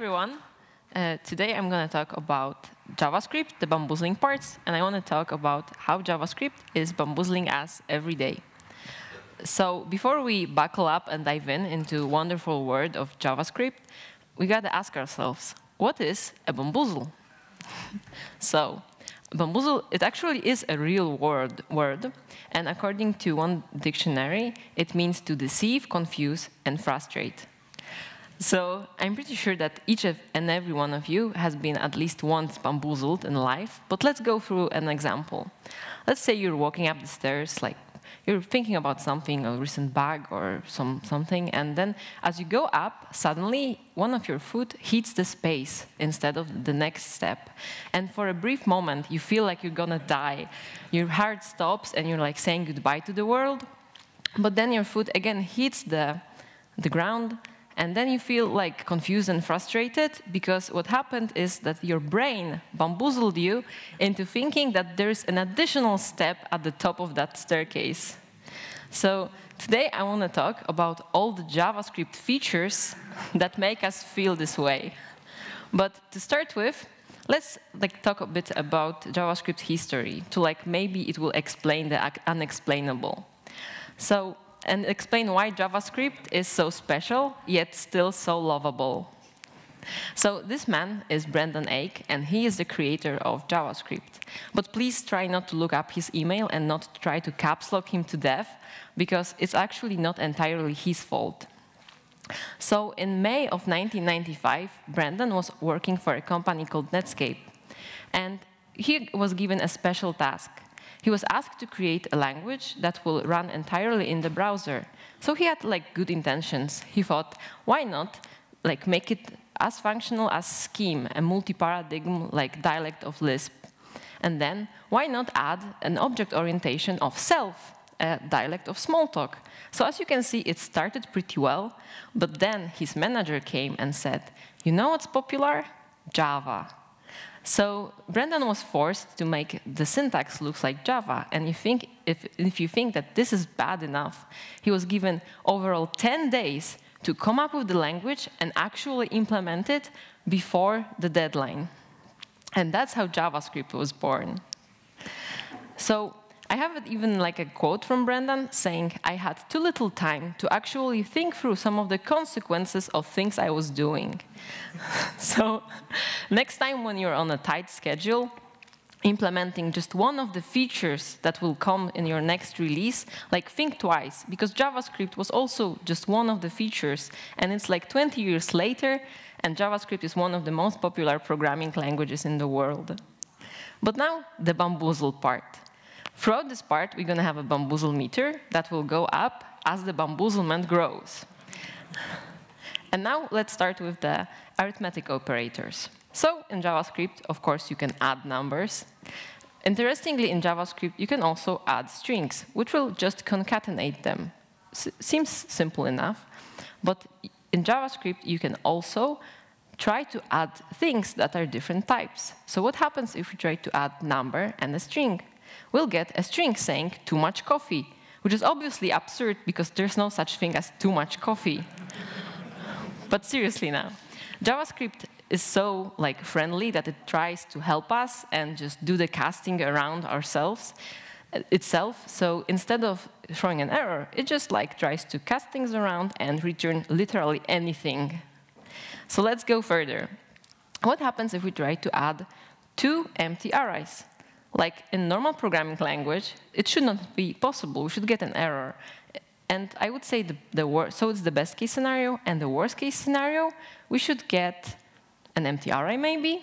everyone. Today I'm going to talk about JavaScript, the bamboozling parts, and I want to talk about how JavaScript is bamboozling us every day. So before we buckle up and dive into the wonderful world of JavaScript, we got to ask ourselves, what is a bamboozle? So bamboozle, it actually is a real word, and according to one dictionary, it means to deceive, confuse, and frustrate. So I'm pretty sure that each and every one of you has been at least once bamboozled in life, but let's go through an example. Let's say you're walking up the stairs, like you're thinking about something, a recent bag or something, and then as you go up, suddenly one of your foot hits the space instead of the next step. And for a brief moment, you feel like you're gonna die. Your heart stops and you're like saying goodbye to the world, but then your foot again hits the ground. And then you feel like confused and frustrated because what happened is that your brain bamboozled you into thinking that there's an additional step at the top of that staircase. So today I want to talk about all the JavaScript features that make us feel this way. But to start with, let's talk a bit about JavaScript history to maybe it will explain the unexplainable. So, and explain why JavaScript is so special, yet still so lovable. So this man is Brendan Eich, and he is the creator of JavaScript. But please try not to look up his email and not try to caps lock him to death, because it's actually not entirely his fault. So in May of 1995, Brendan was working for a company called Netscape, and he was given a special task. He was asked to create a language that will run entirely in the browser. So he had good intentions. He thought, why not make it as functional as Scheme, a multi-paradigm dialect of Lisp? And then why not add an object orientation of self, a dialect of Smalltalk? So as you can see, it started pretty well, but then his manager came and said, you know what's popular? Java. So Brendan was forced to make the syntax look like Java, and if you think that this is bad enough, he was given overall 10 days to come up with the language and actually implement it before the deadline. And that's how JavaScript was born. So I have even a quote from Brendan saying, I had too little time to actually think through some of the consequences of things I was doing. So next time when you're on a tight schedule, implementing just one of the features that will come in your next release, think twice, because JavaScript was also just one of the features, and it's 20 years later, and JavaScript is one of the most popular programming languages in the world. But now, the bamboozle part. Throughout this part, we're going to have a bamboozle meter that will go up as the bamboozlement grows. And now let's start with the arithmetic operators. So in JavaScript, of course, you can add numbers. Interestingly, in JavaScript, you can also add strings, which will just concatenate them. Seems simple enough. But in JavaScript, you can also try to add things that are different types. So what happens if we try to add number and a string? We'll get a string saying too much coffee, which is obviously absurd because there's no such thing as too much coffee. But seriously now, JavaScript is so friendly that it tries to help us and just do the casting around itself. So instead of throwing an error, it just tries to cast things around and return literally anything. So let's go further. What happens if we try to add two empty arrays? In normal programming language, it should not be possible. We should get an error. And I would say so it's the best case scenario, and the worst case scenario, we should get an empty array maybe?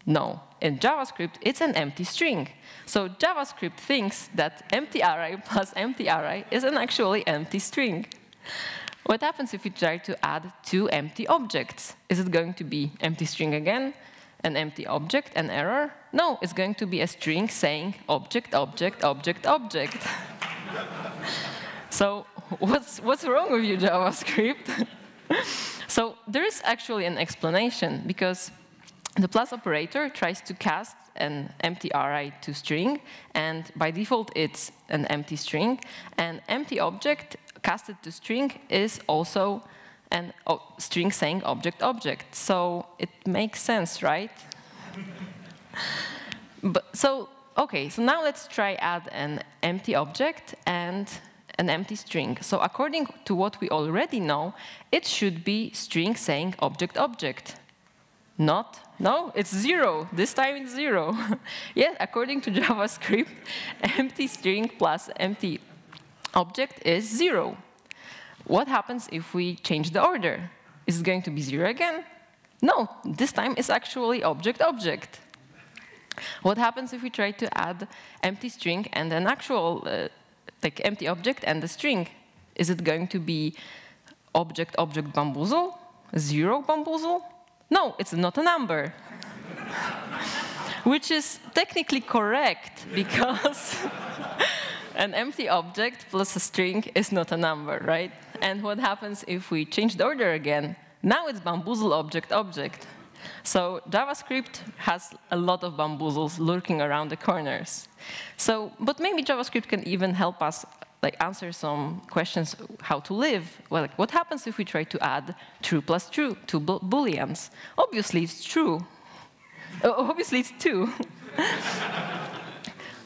No. In JavaScript, it's an empty string. So JavaScript thinks that empty array plus empty array is an actually empty string. What happens if we try to add two empty objects? Is it going to be empty string again? An empty object, an error? No, it's going to be a string saying object, object, object, object. So what's wrong with you, JavaScript? So there is actually an explanation, because the plus operator tries to cast an empty array to string, and by default it's an empty string, and empty object casted to string is also and string saying object, object. So it makes sense, right? OK, so now let's try add an empty object and an empty string. So according to what we already know, it should be string saying object, object. Not? No, it's 0. This time it's 0. Yes, according to JavaScript, empty string plus empty object is 0. What happens if we change the order? Is it going to be 0 again? No, this time it's actually object, object. What happens if we try to add empty string and an actual like empty object and a string? Is it going to be object, object bamboozle? 0 bamboozle? No, it's not a number. Which is technically correct, because an empty object plus a string is not a number, right? And what happens if we change the order again? Now it's bamboozle object, object. So JavaScript has a lot of bamboozles lurking around the corners. So, but maybe JavaScript can even help us like answer some questions how to live. Well, like, what happens if we try to add true plus true to booleans? Obviously, it's true. Obviously, it's 2.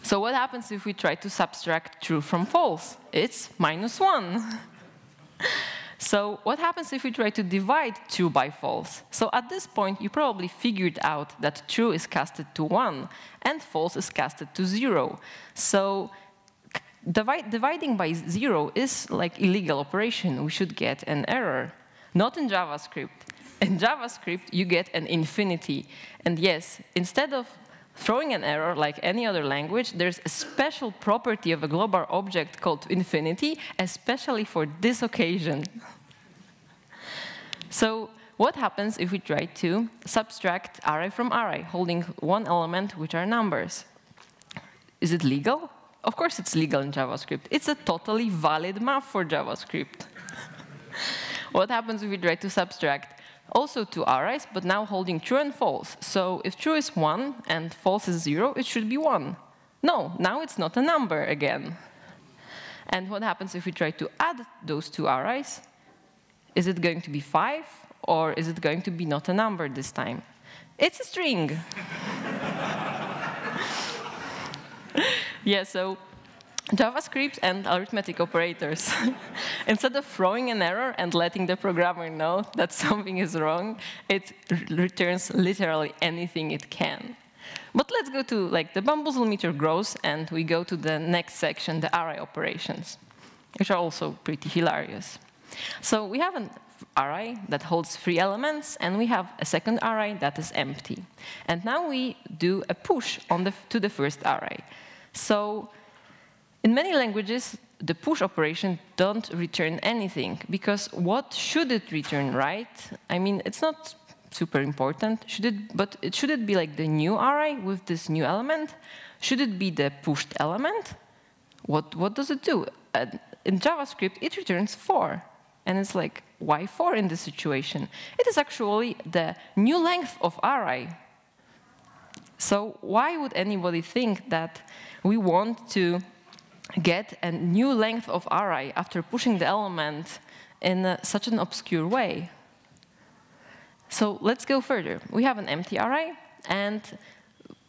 So what happens if we try to subtract true from false? It's -1. So what happens if we try to divide true by false? So at this point, you probably figured out that true is casted to 1 and false is casted to 0. So dividing by 0 is like illegal operation. We should get an error. Not in JavaScript. In JavaScript, you get an infinity. And yes, instead of throwing an error like any other language, there's a special property of a global object called infinity, especially for this occasion. So what happens if we try to subtract array from array, holding one element, which are numbers? Is it legal? Of course it's legal in JavaScript. It's a totally valid math for JavaScript. What happens if we try to subtract also 2 arrays, but now holding true and false? So if true is 1 and false is 0, it should be 1. No, now it's not a number again. And what happens if we try to add those 2 arrays? Is it going to be 5, or is it going to be not a number this time? It's a string. Yeah, so JavaScript and arithmetic operators. Instead of throwing an error and letting the programmer know that something is wrong, it returns literally anything it can. But let's go to like the bamboozle meter grows, and we go to the next section, the array operations, which are also pretty hilarious. So we have an array that holds 3 elements, and we have a second array that is empty. And now we do a push on to the first array. So in many languages, the push operation don't return anything, because what should it return, right? I mean, it's not super important. But should it be like the new array with this new element? Should it be the pushed element? What does it do? In JavaScript, it returns 4. And it's like, why 4 in this situation? It is actually the new length of array. So why would anybody think that we want to get a new length of array after pushing the element in such an obscure way? So let's go further. We have an empty array, and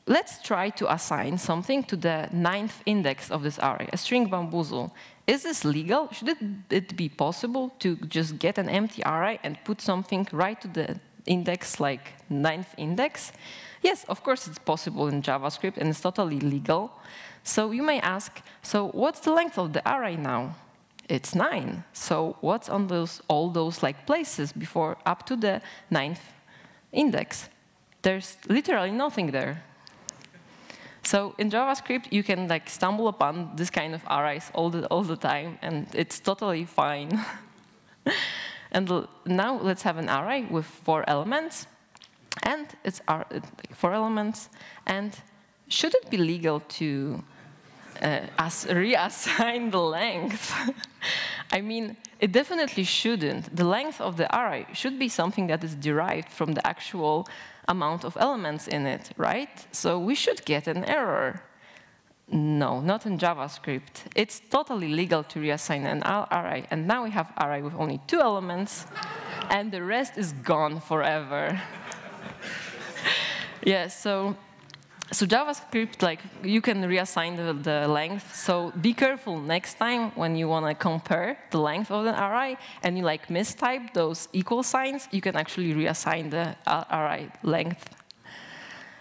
let's try to assign something to the 9th index of this array, a string bamboozle. Is this legal? Should it be possible to just get an empty array and put something right to the index, like 9th index? Yes, of course it's possible in JavaScript, and it's totally legal. So you may ask, so what's the length of the array now? It's 9. So what's on all those like places before up to the 9th index? There's literally nothing there. So in JavaScript, you can like stumble upon this kind of arrays all the time, and it's totally fine. And now let's have an array with 4 elements, and it's 4 elements. And should it be legal to reassign the length? I mean, it definitely shouldn't. The length of the array should be something that is derived from the actual amount of elements in it, right? So we should get an error. No, not in JavaScript. It's totally legal to reassign an array. And now we have array with only 2 elements. and the rest is gone forever. Yeah, so JavaScript, like, you can reassign the length. So be careful next time when you want to compare the length of an array and you like mistype those equal signs, you can actually reassign the array length.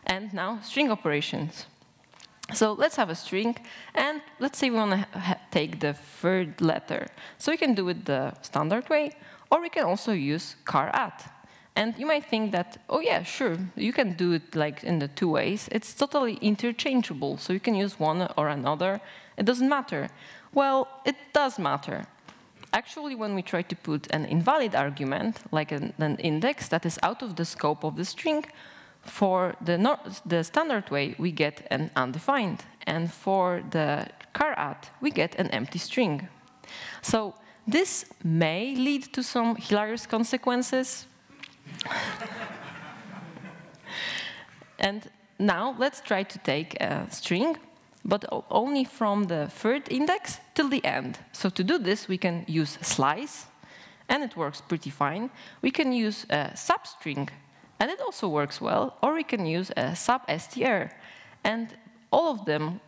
And now string operations. So let's have a string, and let's say we want to take the third letter. So we can do it the standard way, or we can also use char@. And you might think that, oh yeah, sure, you can do it like in the two ways. It's totally interchangeable, so you can use one or another. It doesn't matter. Well, it does matter. Actually, when we try to put an invalid argument, like an index that is out of the scope of the string, for the standard way, we get an undefined. And for the char@, we get an empty string. So this may lead to some hilarious consequences. And now let's try to take a string, but only from the third index till the end. So to do this, we can use slice, and it works pretty fine. We can use a substring, and it also works well, or we can use a substr, and all of them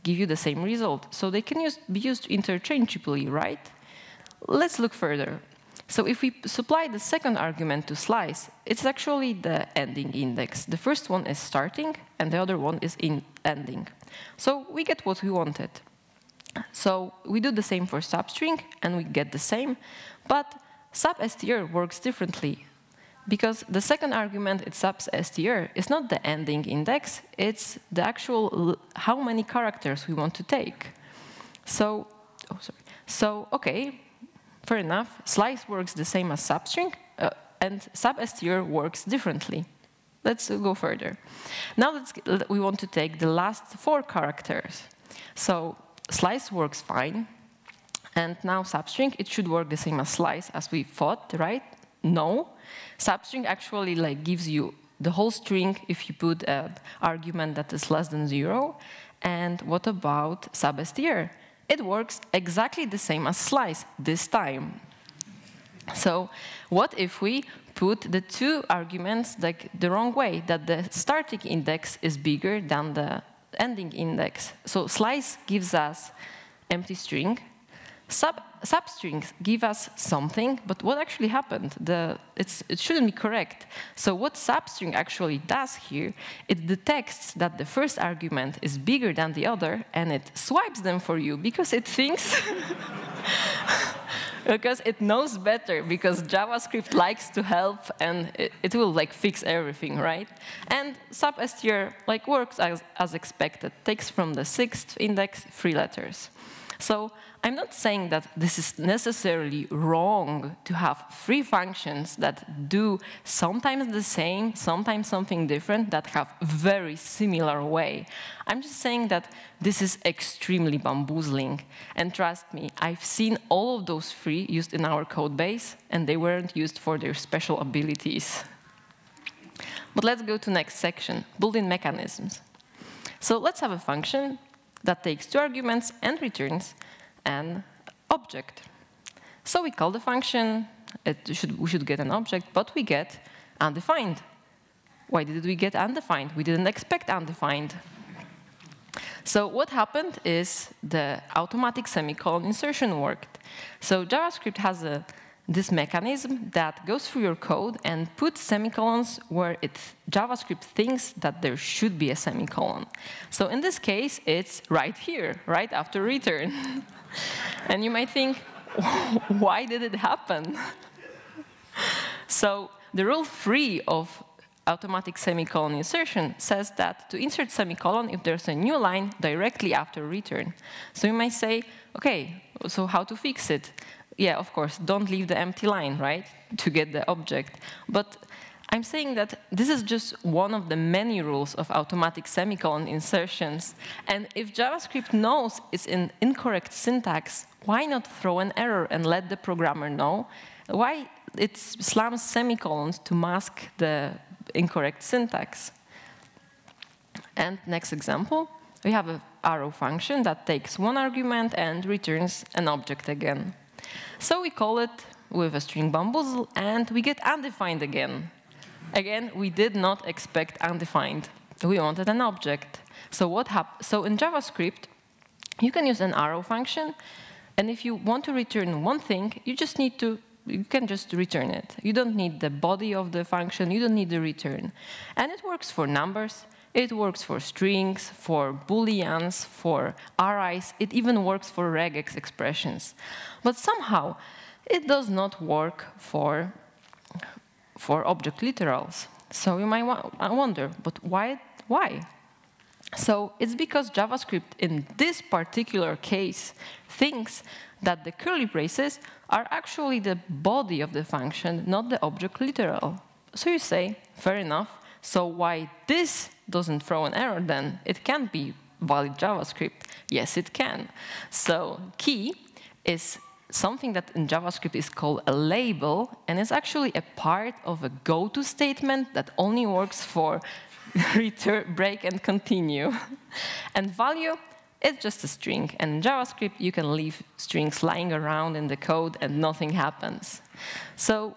give you the same result. So they can be used interchangeably, right? Let's look further. So if we supply the second argument to slice, it's actually the ending index. The first one is starting, and the other one is ending. So we get what we wanted. So we do the same for substring, and we get the same. But substr works differently, because the second argument, it's substr, is not the ending index. It's the actual how many characters we want to take. So, OK. Fair enough, slice works the same as substring, and substr works differently. Let's go further. Now we want to take the last 4 characters. So slice works fine, and now substring, it should work the same as slice as we thought, right? No, substring actually like gives you the whole string if you put an argument that is less than 0. And what about substr? It works exactly the same as slice this time. So what if we put the 2 arguments like the wrong way, that the starting index is bigger than the ending index? So slice gives us empty string. Substrings give us something, but what actually happened? It shouldn't be correct. So what substring actually does here, it detects that the first argument is bigger than the other, and it swipes them for you because it thinks, because it knows better, because JavaScript likes to help, and it will like fix everything, right? And substr like works as expected, takes from the 6th index 3 letters. So I'm not saying that this is necessarily wrong to have 3 functions that do sometimes the same, sometimes something different, that have very similar way. I'm just saying that this is extremely bamboozling. And trust me, I've seen all of those 3 used in our code base, and they weren't used for their special abilities. But let's go to next section, built-in mechanisms. So let's have a function that takes 2 arguments and returns an object. So we call the function, we should get an object, but we get undefined. Why did we get undefined? We didn't expect undefined. So what happened is the automatic semicolon insertion worked. So JavaScript has this mechanism that goes through your code and puts semicolons where JavaScript thinks that there should be a semicolon. So in this case, it's right here, right after return. And you might think, why did it happen? So the rule 3 of automatic semicolon insertion says that to insert semicolon if there's a new line directly after return. So you might say, OK, so how to fix it? Yeah, of course, don't leave the empty line, right, to get the object. But I'm saying that this is just one of the many rules of automatic semicolon insertions. And if JavaScript knows it's an incorrect syntax, why not throw an error and let the programmer know? Why it slams semicolons to mask the incorrect syntax? And next example, we have an arrow function that takes 1 argument and returns an object again. So we call it with a string bamboozle, and we get undefined again. Again, we did not expect undefined. We wanted an object. So so in JavaScript, you can use an arrow function, and if you want to return one thing, you can just return it. You don't need the body of the function, you don't need the return. And it works for numbers, it works for strings, for booleans, for arrays, it even works for regex expressions. But somehow, it does not work for object literals. So you might wonder, but why? So it's because JavaScript, in this particular case, thinks that the curly braces are actually the body of the function, not the object literal. So you say, fair enough, so why this doesn't throw an error then? It can't be valid JavaScript. Yes, it can. So key is something that in JavaScript is called a label, and it's actually a part of a go-to statement that only works for return, break, and continue. And value is just a string. And in JavaScript, you can leave strings lying around in the code and nothing happens. So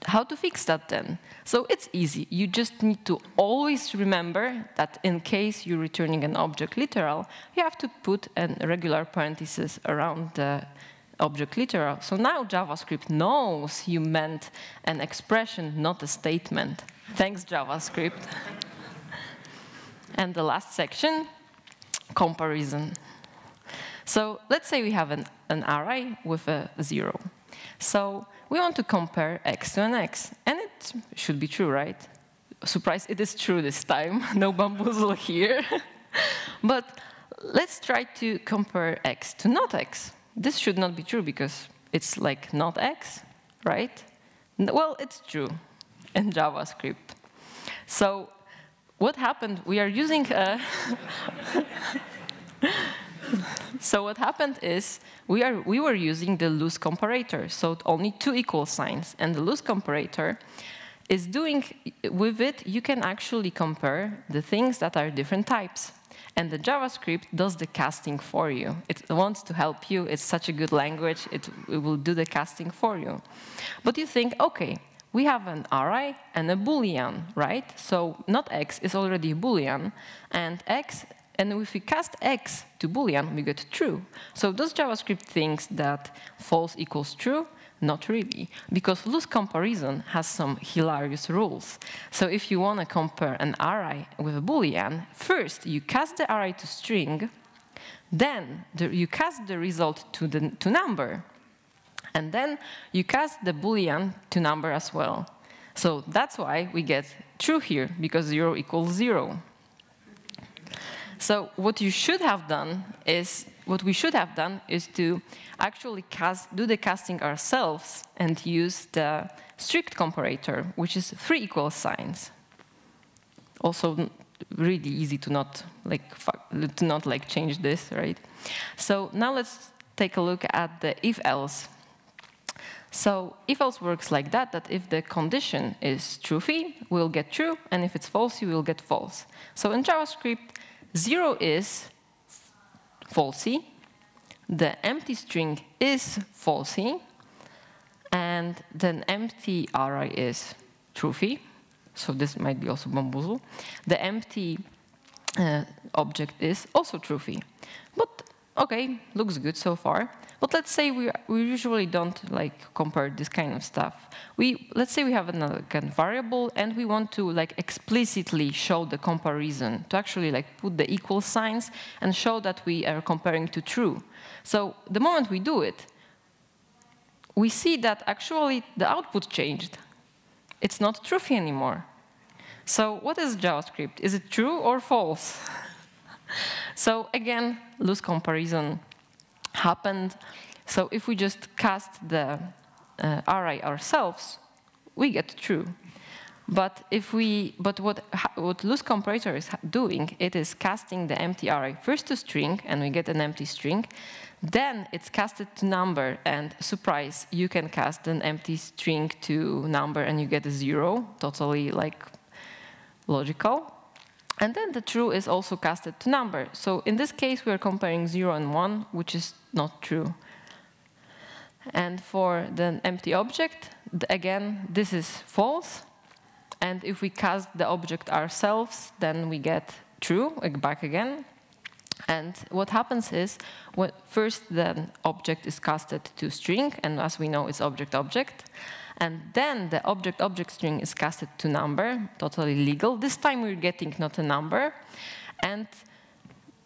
how to fix that then? So it's easy. You just need to always remember that in case you're returning an object literal, you have to put a regular parenthesis around the object literal. So now JavaScript knows you meant an expression, not a statement. Thanks, JavaScript. And the last section, comparison. So let's say we have an array with a 0. So we want to compare x to an x. And it should be true, right? Surprise, it is true this time. No bamboozle here. But let's try to compare x to not x. This should not be true because it's like not x, right? Well, it's true in JavaScript. So what happened? We are using a So what happened is we were using the loose comparator, so only 2 equal signs. And the loose comparator is doing, with it, you can actually compare the things that are different types. And the JavaScript does the casting for you. It wants to help you. It's such a good language. It will do the casting for you. But you think, OK, we have an array and a boolean, right? So not x is already a boolean. And if we cast x to boolean, we get true. So does JavaScript think that false equals true? Not really, because loose comparison has some hilarious rules. So if you want to compare an array with a boolean, first you cast the array to string, then you cast the result to number, and then you cast the boolean to number as well. So that's why we get true here, because 0 equals 0. So what we should have done is to actually do the casting ourselves and use the strict comparator, which is 3 equal signs. Also, really easy to not change this, right? So now let's take a look at the if-else. So if-else works like that if the condition is truthy, we'll get true, and if it's falsy, we'll get false. So in JavaScript, 0 is falsy, the empty string is falsy, and then empty array is truthy. So this might be also bamboozle. The empty object is also truthy. But OK, looks good so far. But let's say we usually don't compare this kind of stuff. Let's say we have another variable, and we want to explicitly show the comparison, to actually put the equal signs and show that we are comparing to true. So the moment we do it, we see that actually the output changed. It's not truthy anymore. So what is JavaScript? Is it true or false? So again, loose comparison happened. So if we just cast the array ourselves, we get true. But what loose comparator is doing, it is casting the empty array first to string, and we get an empty string. Then it's casted to number, and surprise, you can cast an empty string to number, and you get a 0, totally logical. And then the true is also casted to number. So in this case, we are comparing 0 and 1, which is not true. And for the empty object, again, this is false. And if we cast the object ourselves, then we get true, back again. And what happens is, first the object is casted to string, and as we know, it's object-object. And then the object-object string is casted to number, totally legal. This time we're getting not a number. And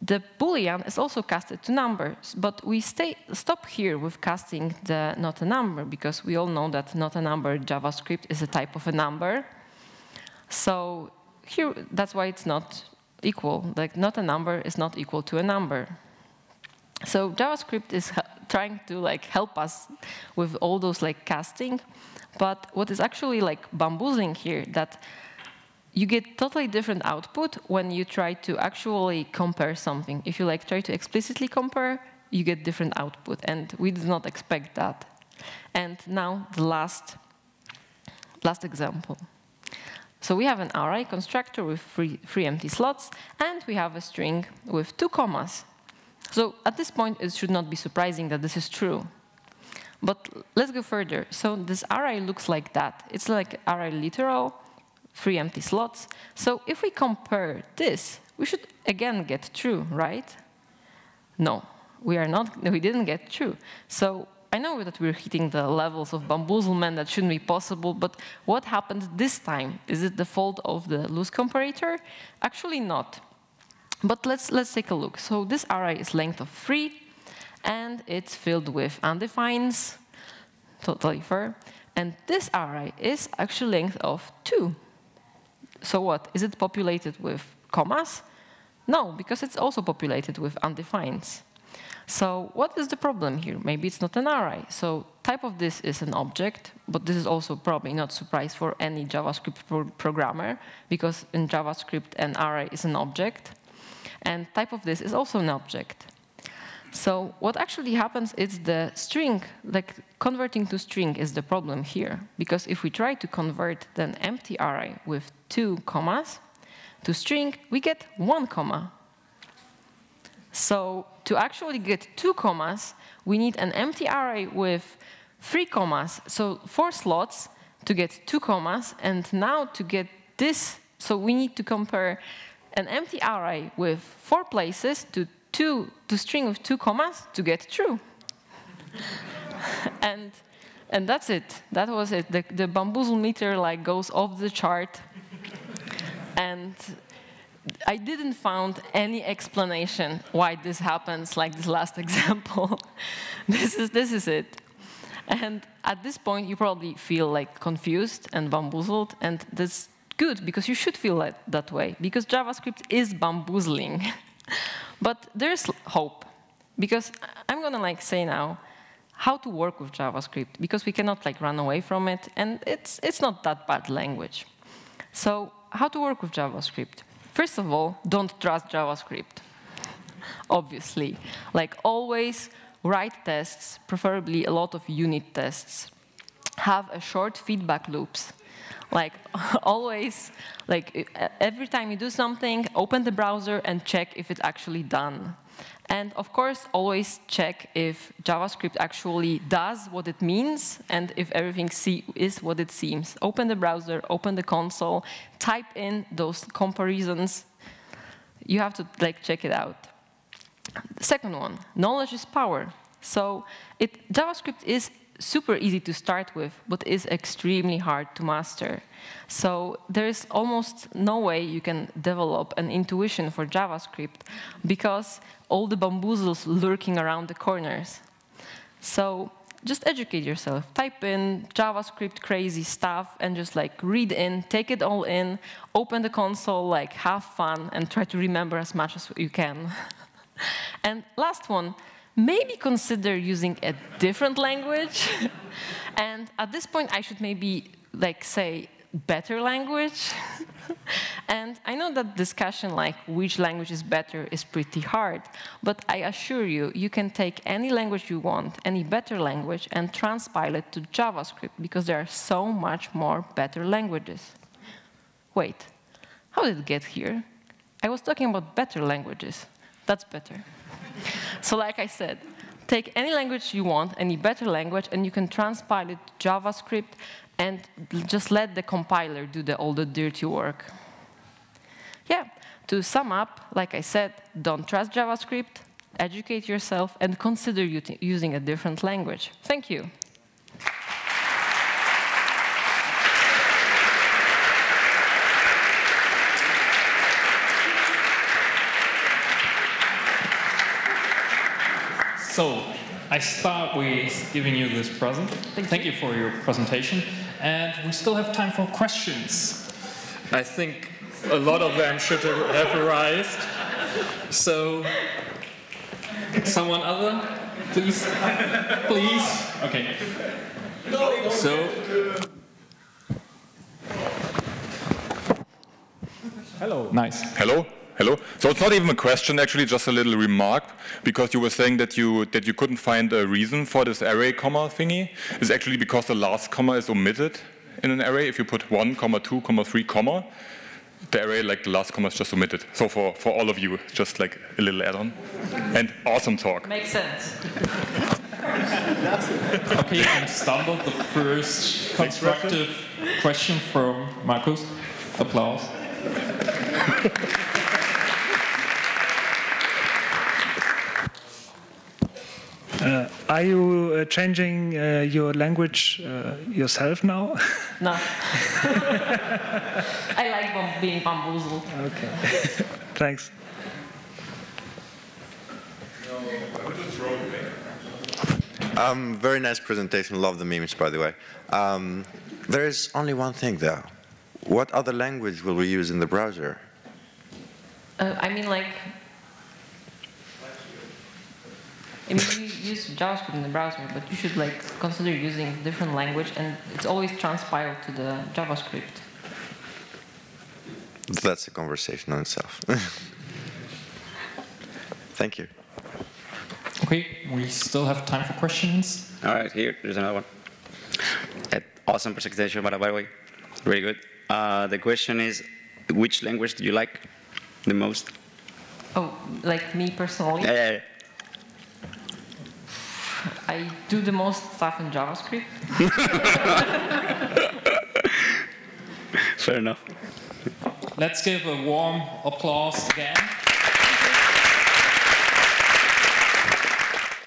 the Boolean is also casted to numbers, but we stop here with casting the not a number, because we all know that not a number JavaScript is a type of a number. So here, that's why it's not equal. Like, not a number is not equal to a number. So JavaScript is trying to help us with all those casting, but what is actually bamboozling here, that you get totally different output when you try to actually compare something. If you try to explicitly compare, you get different output, and we do not expect that. And now the last example. So we have an array constructor with three empty slots, and we have a string with 2 commas. So at this point, it should not be surprising that this is true. But let's go further. So this array looks like that. It's like array literal, 3 empty slots. So if we compare this, we should again get true, right? No, we didn't get true. So I know that we're hitting the levels of bamboozlement that shouldn't be possible, but what happened this time? Is it the fault of the loose comparator? Actually not. But let's take a look. So this array is length of 3, and it's filled with undefineds, totally fair. And this array is actually length of 2. So what? Is it populated with commas? No, because it's also populated with undefineds. So what is the problem here? Maybe it's not an array. So type of this is an object, but this is also probably not a surprise for any JavaScript programmer, because in JavaScript, an array is an object. And type of this is also an object. So what actually happens is the string, converting to string is the problem here. Because if we try to convert an empty array with 2 commas to string, we get 1 comma. So to actually get 2 commas, we need an empty array with 3 commas. So 4 slots to get 2 commas. And now to get this, so we need to compare an empty array with 4 places to string with 2 commas to get true. and that's it. That was it. The bamboozle meter goes off the chart. And I didn't find any explanation why this happens, like this last example. This is it. And at this point, you probably feel confused and bamboozled, and that's good, because you should feel that way, because JavaScript is bamboozling. But there's hope, because I'm gonna say now how to work with JavaScript, because we cannot run away from it, and it's not that bad language. So how to work with JavaScript? First of all, don't trust JavaScript. Obviously, always write tests, preferably a lot of unit tests. Have a short feedback loops. Always, every time you do something, open the browser and check if it's actually done. And of course, always check if JavaScript actually does what it means and if everything is what it seems. Open the browser, open the console, type in those comparisons. You have to check it out. The second one, knowledge is power. So JavaScript is super easy to start with, but is extremely hard to master. So there is almost no way you can develop an intuition for JavaScript, because all the bamboozles lurking around the corners. So just educate yourself. Type in JavaScript crazy stuff and just read in, take it all in, open the console, have fun, and try to remember as much as you can. And last one, maybe consider using a different language. And at this point, I should maybe say better language. And I know that discussion which language is better is pretty hard, but I assure you, you can take any language you want, any better language, and transpile it to JavaScript, because there are so much more better languages. Wait, how did it get here? I was talking about better languages. That's better. So like I said, take any language you want, any better language, and you can transpile it to JavaScript and just let the compiler do all the dirty work. Yeah, to sum up, like I said, don't trust JavaScript, educate yourself, and consider using a different language. Thank you. So I start with giving you this present. Thank you for your presentation. And we still have time for questions. I think a lot of them should have arrived. So, someone other, please? Please? Okay. So, hello. Nice. Hello. Hello. So it's not even a question, actually, just a little remark, because you were saying that you couldn't find a reason for this array comma thingy. It's actually because the last comma is omitted in an array. If you put 1, 2, 3, comma, the array, like the last comma, is just omitted. So for all of you, just like a little add-on. And awesome talk. Makes sense. Okay, and stumbled the first constructive question from Markus. Applause. Are you changing your language yourself now? No. I like being bamboozled. Okay. Thanks. Very nice presentation. Love the memes, by the way. There is only one thing, though. What other language will we use in the browser? I mean, like, you use JavaScript in the browser, but you should like consider using a different language, and it's always transpiled to the JavaScript. That's a conversation on itself. Thank you. Okay, we still have time for questions. All right, here's another one. Awesome presentation, by the way. Really good. The question is, which language do you like the most? Oh, like me personally? Yeah. I do the most stuff in JavaScript. Fair enough. Let's give a warm applause again.